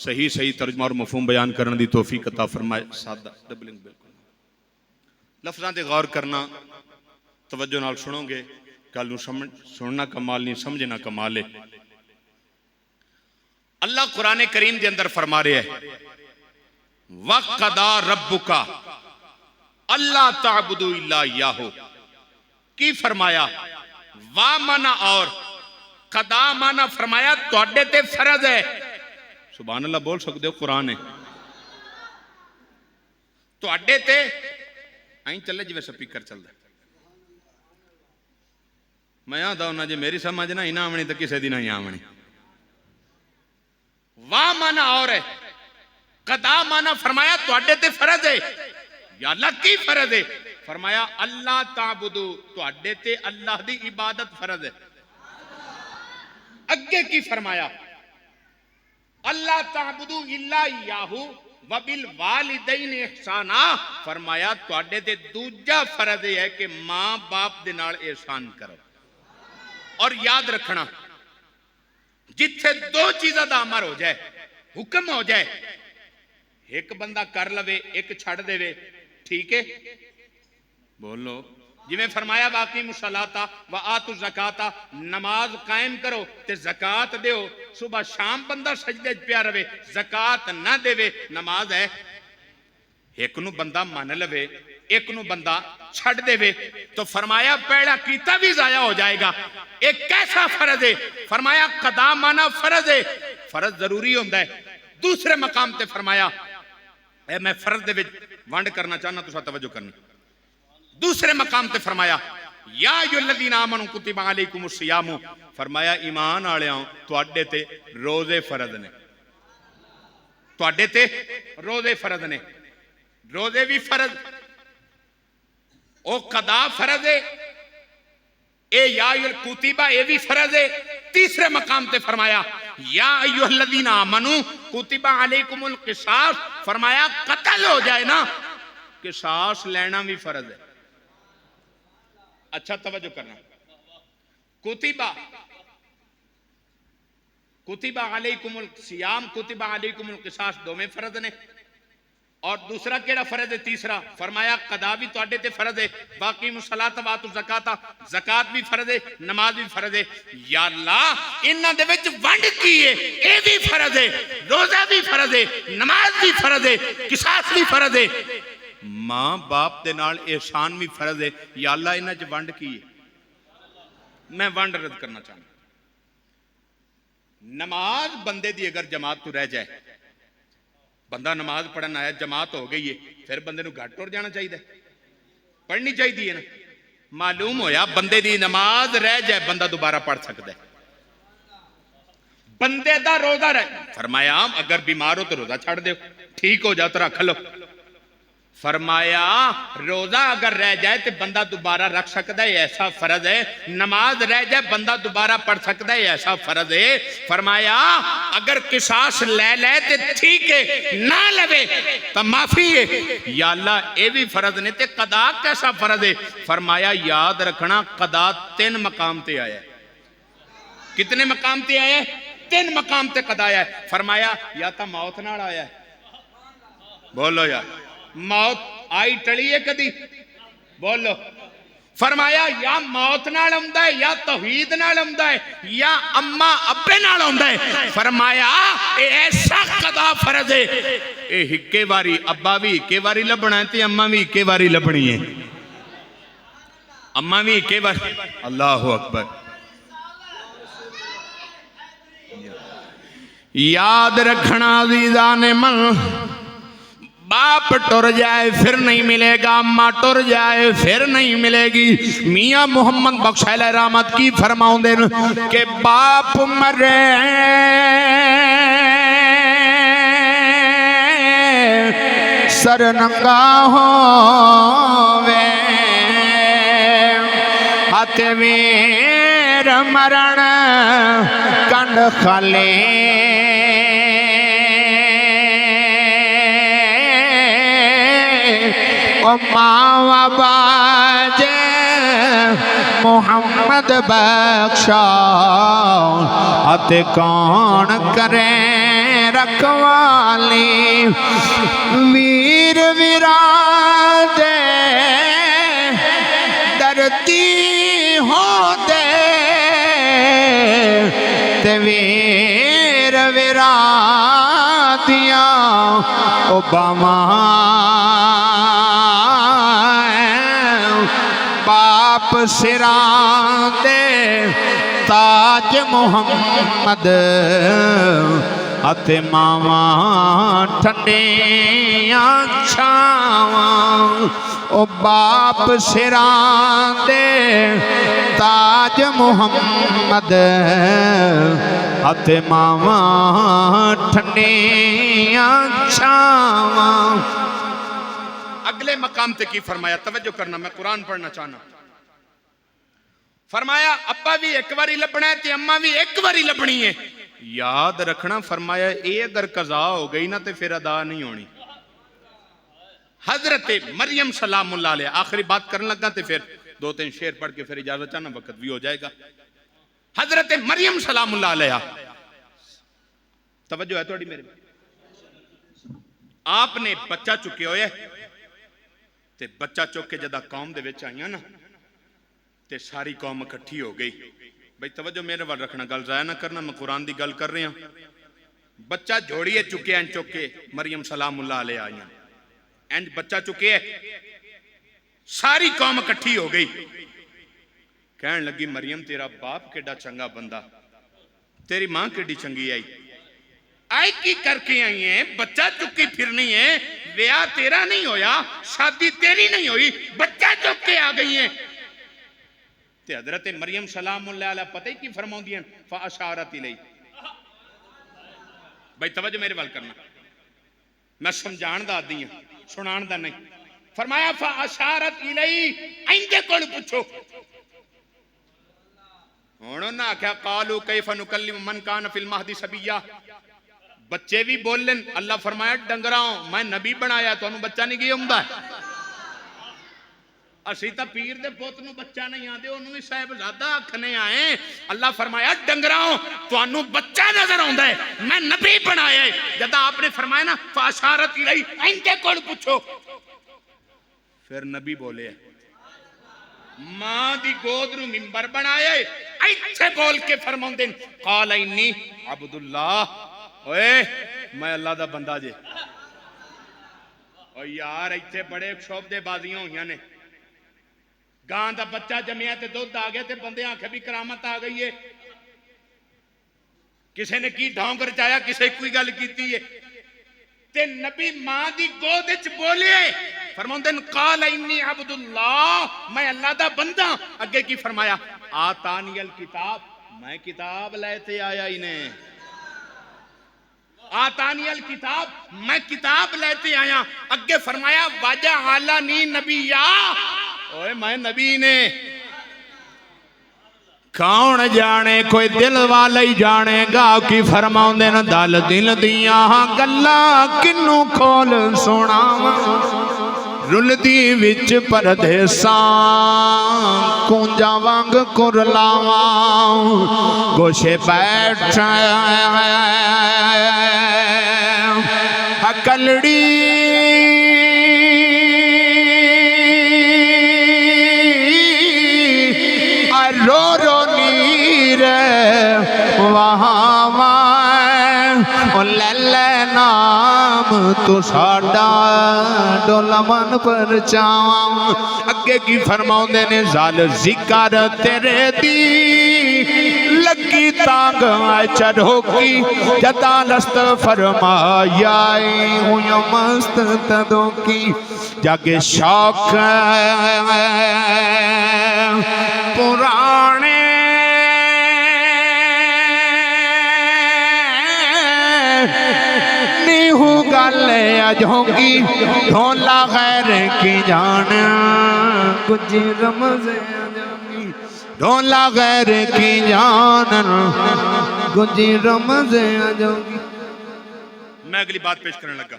صحیح صحیح ترجمہ اور مفہوم بیان کرنے دی توفیق عطا فرمائے. سادہ ڈبلنگ بالکل لفظاں تے غور کرنا توجہ نال سنو گے گل نوں سننا کمال نہیں سمجھنا کمال ہے. اللہ قرآن کریم دے اندر فرما رہے ہے وَقَضَىٰ رَبُّكَ اللہ تعبدوا الا اياه. کی فرمایا وا مانا اور قضا مانا فرمایا تواڈے تے فرض ہے. سبحان اللہ بول سکتے ہو قرآن ہے تواڈے تے آئیں چلے جی سپیکر چل دا میں آدھا ہونا جی میری سمجھ نہ ہی نہ آمنی تو کسے دی نہ ہی آمنی. وا مانا اور ہے قضا مانا فرمایا تواڈے تے فرض ہے. یا اللہ کی فرض ہے فرمایا اللہ تعبدو تواڈے تے اللہ دی عبادت فرض ہے. اگے کی فرمایا اللہ تعبدو الا اياه وبالوالدین احسانا. فرمایا تواڈے تے دوجا فرض ہے کہ ماں باپ دے نال احسان کرو. اور یاد رکھنا جتھے دو چیزاں دا امر ہو جائے حکم ہو جائے ایک بندہ کر لوے ایک چھڑ دے وے ٹھیک ہے بولو جی میں فرمایا باقی مصلاتا وآتوا الزکاۃ نماز قائم کرو تے زکات دیو. صبح شام بندہ سجدے پیا رہے زکات نہ دے وے نماز ہے. ایک نو بندہ مان لوے ایک نو بندہ چھڑ دے وے تو فرمایا پہلا کیتا بھی ضائع ہو جائے گا. ایک کیسا فرض ہے فرمایا قضا مانا فرض ہے فرض ضروری ہوندہ ہے. دوسرے مقام تے فرمایا اے میں فرض دے وچ ونڈ کرنا چاہنا تو سا توجہ کرنی. دوسرے مقام تے فرمایا یا ایھا الذین آمنوا کتب علیکم الصیام. فرمایا ایمان والےاں تواڈے تے روزے فرض نے تواڈے تے روزے فرض نے. روزے بھی فرض او قضا فرض ہے اے یا کتبہ اے بھی فرض ہے. تیسرے مقام تے فرمایا یا ایھا الذین آمنوا کتب علیکم القصاص. فرمایا قتل ہو جائے نا قصاص لینا بھی فرض ہے. اچھا توجہ کرنا کتبہ علیکم الصیام کتبہ علیکم القصاص دو میں فرض نے. اور دوسرا کیڑا فرض ہے تیسرا فرمایا قضا بھی تواڈے تے فرض ہے باقی الصلاۃ وآتوا الزکاۃ زکات بھی فرض ہے نماز بھی فرض ہے. یا اللہ انہاں دے وچ ونڈ کی ہے اے بھی فرض ہے روزہ بھی فرض ہے نماز بھی فرض ہے قصاص بھی فرض ہے ماں باپ دے نال احسان بھی فرض ہے. یا اللہ انہاں وچ ونڈ کی ہے میں ونڈ رد کرنا چاہتا. نماز بندے دی اگر جماعت تو رہ جائے بندہ نماز پڑھنا آیا جماعت ہو گئی ہے پھر بندے نو گھر ٹر جانا چاہیے پڑھنی چاہیے نا. معلوم ہویا بندے دی نماز رہ جائے بندہ دوبارہ پڑھ سکتا ہے. بندے دا روزہ رہ فرمایا اگر بیمار ہو تو روزہ چھڑ دے ٹھیک ہو جاؤ تو رکھ لو. فرمایا روزہ اگر رہ جائے تو بندہ دوبارہ رکھ سکتا ہے ایسا فرض ہے. نماز رہ جائے بندہ دوبارہ پڑھ سکتا ہے ایسا فرض ہے. فرمایا اگر قصاص لے لے تو ٹھیک ہے نہ لے تو معافی ہے. یا اللہ اے بھی فرض نے تے قضا کیسا فرض ہے. فرمایا یاد رکھنا قضا 3 مقام تے آیا ہے. کتنے مقام تے آیا ہے 3 مقام تے قضا آیا ہے. فرمایا یا تا موت نال آیا ہے بولو یار موت آئی ٹڑی ہے کدی بولو. فرمایا یا موت نال آوندا ہے یا توحید نال آوندا ہے یا اما ابے نال آوندا ہے. فرمایا اے ایسا قضا فرض ہے اے ہکے واری ابا بھی ہکے واری لبنا ہے تے اما بھی ہکے واری لبنی ہے. اما بھی ہکے واری اللہ اکبر. یاد رکھنا عزیزان من باپ ٹر جائے پھر نہیں ملے گا اماں ٹر جائے پھر نہیں ملے گی. میاں محمد بخش علیہ رحمت کی فرماؤں دے کہ باپ مرے سر ننگا ہووے ہاتھ ویر مرن کنڈ خالے ماں باج محمد بخشا ہاتھ کون کرے رکھ قوالی ویر ویران دے دردی ہو دے تے ویر ویران دیاں اوباما باپ سران دے تاج محمد اتے ماواں ٹھنڈیاں چھاواں او باپ سران دے تاج محمد اتے ماواں ٹھنڈیاں چھاواں. اگلے مقام تے کی فرمایا؟ توجہ کرنا، میں قرآن پڑھنا چاہنا. فرمایا ابا بھی ایک باری لبنا ہے تے اماں بھی ایک باری لبنی ہے. یاد رکھنا فرمایا اے اگر قضا ہو گئی نا تے پھر ادا نہیں ہونی. حضرت مریم سلام اللہ علیہ، آخری بات کرنے لگا تے پھر دو تین شعر پڑھ کے پھر اجازت چاہنا، وقت بھی ہو جائے گا. حضرت مریم سلام اللہ علیہ، توجہ ہے تھوڑی میرے، آپ نے بچہ چکے ہوئے تے بچہ چک کے جدہ قوم دے وچ آئیاں نا تے ساری قوم اکٹھی ہو گئی. بھئی توجہ میرے وال رکھنا، گل ضائع نہ کرنا، میں قرآن دی گل کر رہے ہیں. بچہ جھوڑیے چکے ہیں چکے مریم سلام اللہ علیہ آئیاں، اینج بچہ چکے ہیں، ساری قوم اکٹھی ہو گئی. کہنے لگی مریم تیرا باپ کیڈا چنگا بندہ، تیری ماں کیڈی چنگی آئی، آئی کی کر کے آئی ہیں، بچہ چکی پھرنی ہے، بیاہ تیرا نہیں ہویا، شادی تیری نہیں ہوئی، بچہ چک کے آ گئی ہیں. تے حضرت مریم سلام اللہ علیہ پتہ ہی کی فرماؤں دیا فَأَشَارَتِ إِلَيْهِ. بھائی توجہ میرے وال کرنا، میں سمجھان دا دی ہوں، سنان دا نہیں. فرمایا فَأَشَارَتِ إِلَيْهِ، آئندے کول پوچھو. انہوں نے کہا قَالُوا كَيْفَ نُكَلِّمُ مَنْ كَانَ فِي الْمَهْدِ صَبِيًّا. بچے بھی بول لیں. اللہ فرمایا ڈنگراؤں میں نبی بنایا تو انہوں بچہ نہیں گیا ہوں دا ہے. اسی تا پیر دے پوت نو بچہ نہیں آدھے انہوں بھی صاحب زیادہ آکھنے آئے. اللہ فرمایا ڈنگراؤں تو انہوں بچہ نظر آندہ ہے، میں نبی بنایا ہے. جدہ آپ نے فرمایا نا فاشارت الہی، آئندے کول پوچھو. پھر نبی بولے ہیں ماں دی گود نو ممبر بنایا ہے، ایتھے بول کے فرماؤں دن قال انی عبداللہ، اوے میں اللہ دا بندہ جے. اور یار ایتھے بڑے شعب دے بازیاں ہوئیاں نے، گاں دا بچہ جمعیہ تے دودھ آگئے تے بندے آنکھیں بھی کرامت آ گئی ہے. کسے نے کی ڈھونگ رچایا، کسے کوئی گل کیتی ہے. تے نبی ماں دی گودچ بولے فرماؤں دن قال انی عبداللہ، میں اللہ دا بندہ. اگے کی فرمایا آتانی الکتاب، میں کتاب لیتے آیا انہیں. آتانی الکتاب، میں کتاب لیتے آیا. اگے فرمایا وَجَعَلَنِي نَبِيًّا، اوے میں نبی نے. کون جانے کوئی دل والا ہی جانے گا کی فرماؤں دے نا دل دل دیاں گلا کنو کھول سناواں. رلدی وچ پردیساں کونجا وانگ کرلاواں. گوشے بیٹھ کلڑی رو رو نیر وہاں وہاں لے نام تو ساڑا ڈولا من پر چاواں. اگے کی فرماؤں دے نے زال ذکر تیرے دی لگی تانگ چڑھو کی جدا لست فرمایا ہویا مست تدو کی. جاگے شوق پرانے نیہو گالے اجھونگی ڈھولا غیر کی جان کچھ رمزے اجھونگی ڈھولا غیر کی جان کچھ رمزے اجھونگی. میں اگلی بات پیش کرنے لگا.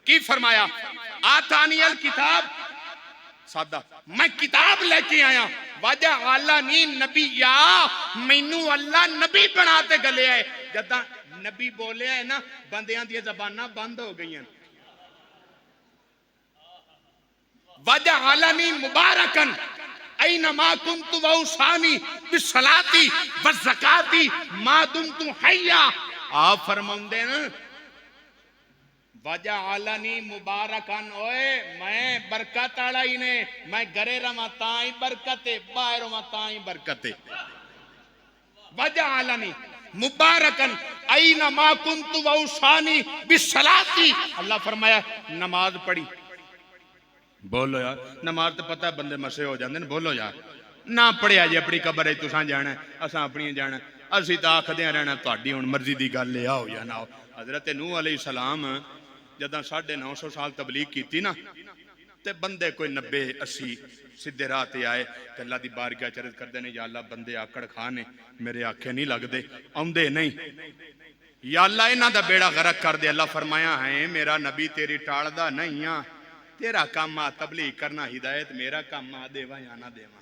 کی فرمایا آتانی الکتاب، سادہ میں کتاب لے کے آیا. وَجَعَلَنِي نَبِيًّا، مینوں اللہ نبی بناتے گلے آئے. جدہ نبی بولے ہے نا بندیاں دی زباناں بند ہو گئی ہیں. وَجَعَلَنِي مُبَارَكًا أَيْنَمَا كُنْتُ وَأَوْصَانِي بِالصَّلَاةِ وَالزَّكَاةِ مَا دُمْتُ حَيًّا. آپ فرماندے نا وَجَعَلَنِي مُبَارَكًا اوئے میں برکت والا ہی نے میں گھرے رہواں تاں ہی برکت ہے باہر رہواں تاں ہی برکت ہے. وَجَعَلَنِي مُبَارَكًا أَيْنَمَا كُنْتُ وَأَوْصَانِي بِالصَّلَاةِ. اللہ فرمایا نماز پڑھی. بولو یار نماز تو پتہ ہے بندے مسے ہو جاندے نے. بولو یار نہ پڑھیا جی اپنی قبر ہے تساں جانا ہے اساں اپنی جانا ہے. اسی تو آخدے رہنا تہاڈی ہن مرضی دی گل ہے آؤ یا نہ آؤ. حضرت نوح علیہ السلام جداں 950 سال تبلیغ کیتی نا تے بندے کوئی 90-80 سدھے راہ تے آئے تے اللہ دی بارگاہ چ عرض کردے نے یا اللہ بندے آکڑ کھانے میرے آکھے نہیں لگدے آوندے نہیں یا اللہ انہاں دا بیڑا غرق کر دے. اللہ فرمایا ہے میرا نبی تیری ٹالدا نہیں ہاں تیرا کام آ تبلیغ کرنا ہدایت میرا کام آ دیوا یا نہ دیوا.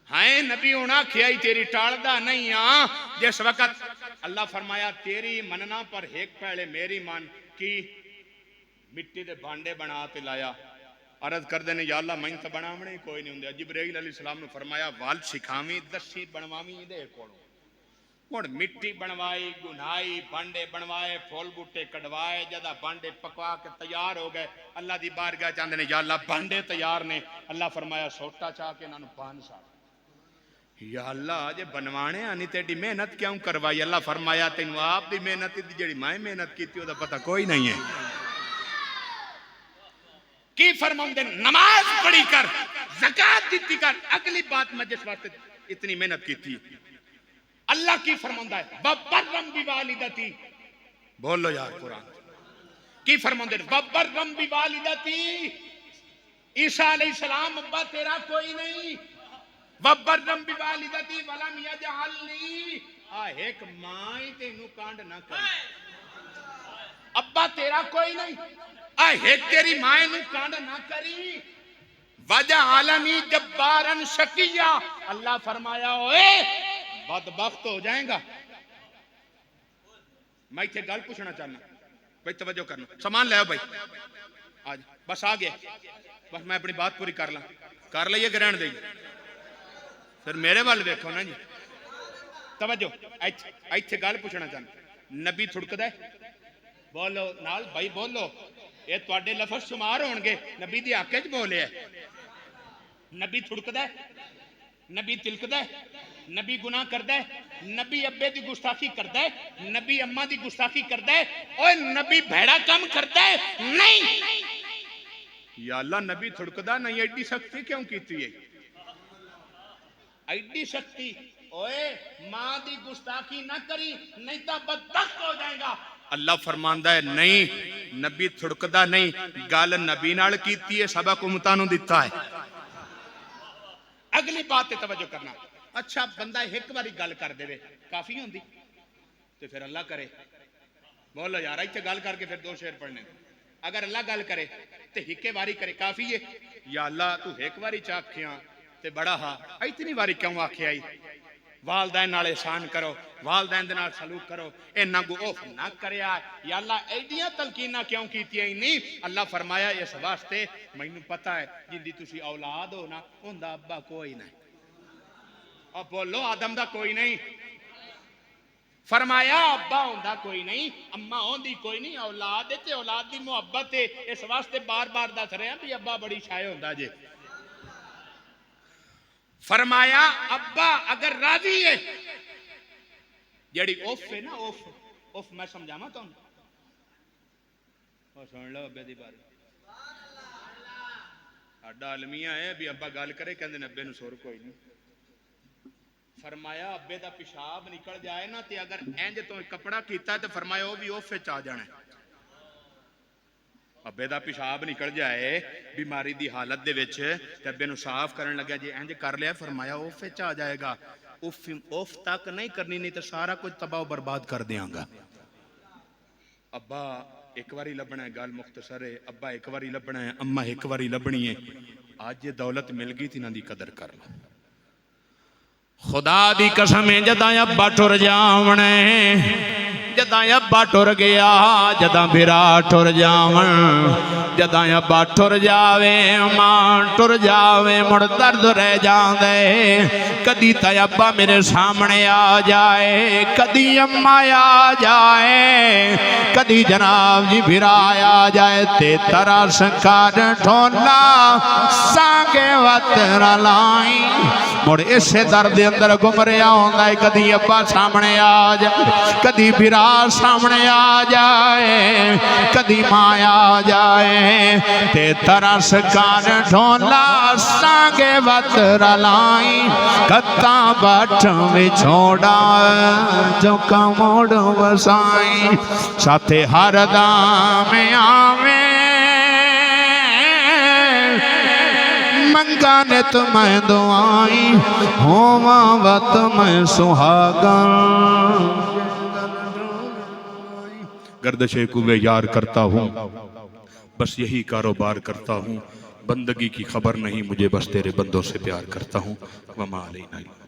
ہائیں نبی ہونا کھیائی تیری ٹالدا نہیں ہاں. جس وقت اللہ فرمایا تیری مننا پر ایک پہلے میری مان کی مٹی دے بانڈے بنا تے لایا. عرض کر دینے یا اللہ میں تو بناونے کوئی نہیں ہوں. جبرائیل علیہ السلام نے فرمایا وال سکھاویں دسی بنواویں دے کولوں. ہن مٹی بنوائی گنائی بانڈے بنوائے پھول بوٹے کڈوائے جدا بانڈے پکوا کے تیار ہو گئے. اللہ دی بارگاہ چاندے نے یا اللہ بانڈے تیار نے. اللہ فرمایا سوٹا چاہ کے انہاں نوں پان ساڑ. یا اللہ جے بنوانے آنی تیری محنت کیوں کروائی. اللہ فرمایا تینوں آپ دی محنت دی جڑی میں محنت کیتی او دا پتہ کوئی نہیں ہے. کی فرماندے نماز پڑھی کر زکات دیتی کر. اگلی بات میں جس واسطے اتنی محنت کیتی اللہ کی فرماندہ ہے وَبَرًّا بِوَالِدَتِي. بولو یار قرآن کی فرماندے وَبَرًّا بِوَالِدَتِي. عیسیٰ علیہ السلام ابا تیرا کوئی نہیں. وَبَرًّا بِوَالِدَتِي وَلَمْ يَجْعَلْنِي. ایک ماں ہی تینوں کانڈ نہ کرے. ابا تیرا کوئی نہیں ایک تیری ماں نو کانڈ نہ کری. وَجَعَلَنِي جَبَّارًا شَقِيًّا. اللہ فرمایا اوئے بدبخت ہو جائیں گا. میں اتھے گل پوچھنا چاہنا بھائی توجہ کرنا سامان لے آؤ بھائی آج بس آ گیا بس میں اپنی بات پوری کر لئیے گرہن دیں پھر میرے وال دیکھو نا جی توجہ اتھے گل پوچھنا چاہنا نبی تھڑک دے بولو نال بھائی بولو یہ تواڈے لفظ شمار ہون گے. نبی دی آکے چ بولے ہے نبی تھڑک دے نبی تلک دے نبی گناہ کر دے نبی ابے دی گستاخی کر دے نبی اماں دی گستاخی کر دے اوے نبی بھیڑا کام کر دے نہیں. یا اللہ نبی تھڑکدا نہیں ایڈی سختی کیوں کیتی ہے. ایڈی سختی اوے ماں دی گستاخی نہ کری نہیں تا بدبخت ہو جائے گا. اللہ فرماندا ہے نہیں نبی تھڑکدا نہیں گل نبی نال کیتی ہے سبق امتاں نوں دتا ہے. اگلی بات تے توجہ کرنا. اچھا بندہ ایک باری گل کر دے کافی ہوندی تے پھر اللہ کرے. بولو یار ایتھے گل کر کے پھر 2 شعر پڑھنے. اگر اللہ گل کرے تے ہکے واری کرے کافی ہے. یا اللہ تو ایک واری چاکھیاں تے بڑا ہا اتنی واری کیوں آکھے آئی. والدین نال احسان کرو والدین دے نال سلوک کرو انہاں کو اوف نہ کریا. یا اللہ ایڈیاں تلقیناں کیوں کیتیاں ہی نہیں. اللہ فرمایا اس واسطے مینوں پتہ ہے جدی تسی اولاد ہو نا اوندا ابا کوئی نہیں. اب بولو آدم دا کوئی نہیں. فرمایا ابا ہوندا کوئی نہیں اما ہوندی کوئی نہیں. اولاد تے اولاد دی محبت ہے اس واسطے بار بار دس رہے ہیں بھی ابا بڑی شائع ہوندا جے. فرمایا ابا اگر راضی ہے جڑی اوف ہے نا اوف میں سمجھاواں تانوں او سن لو ابے دی باری ساڈا المیہ ہے بھی ابا گل کرے کہندے نے ابے نوں سر کوئی نہیں. فرمایا ابے دا پیشاب نکل جائے نا تے اگر انج تو کپڑا کیتا ہے تے فرمایا وہ بھی اوف وچ آ جانا ہے. ابے دا پیشاب نکل جائے بیماری دی حالت دے وچ تے ابے نوں صاف کرن لگا جے انج کر لیا فرمایا اوف وچ آ جائے گا. اوف تک نہیں کرنی نہیں تے سارا کچھ تباہ و برباد کر دیاں گا. ابا ایک واری لبنا ہے گل مختصر ہے. ابا ایک واری لبنا ہے اما ایک واری لبنی ہے. آج یہ دولت مل گئی تھی نا دی قدر کر لو. خدا دی قسم جداں ابا ٹر جاونے جداں ابا ٹر گیا جداں بھرا ٹر جاون جداں ابا ٹر جاوے ماں ٹر جاوے مڑ درد رہ جاندے کدی تا ابا میرے سامنے آ جائے کدی اماں آ جائے کدی جناب جی بھرا آ جائے تے ترس کر ڈھولا سانگے وطر لائی مڑ اسے درد اندر گم رہا ہوندہ ہے کدی ابا سامنے آ جائے کدی بھرا سامنے آ جائے کدی ماں آ جائے تے ترس کر ڈھولا سانگے وطر لائی کتاں بٹ وچھوڑا جو کموڑ وسائی ساتھے ہر دام آویں منگانے تمہیں دعائیں ہواں وقت میں سہاگن گردش کوے یار کرتا ہوں بس یہی کاروبار کرتا ہوں بندگی کی خبر نہیں مجھے بس تیرے بندوں سے پیار کرتا ہوں وما علینا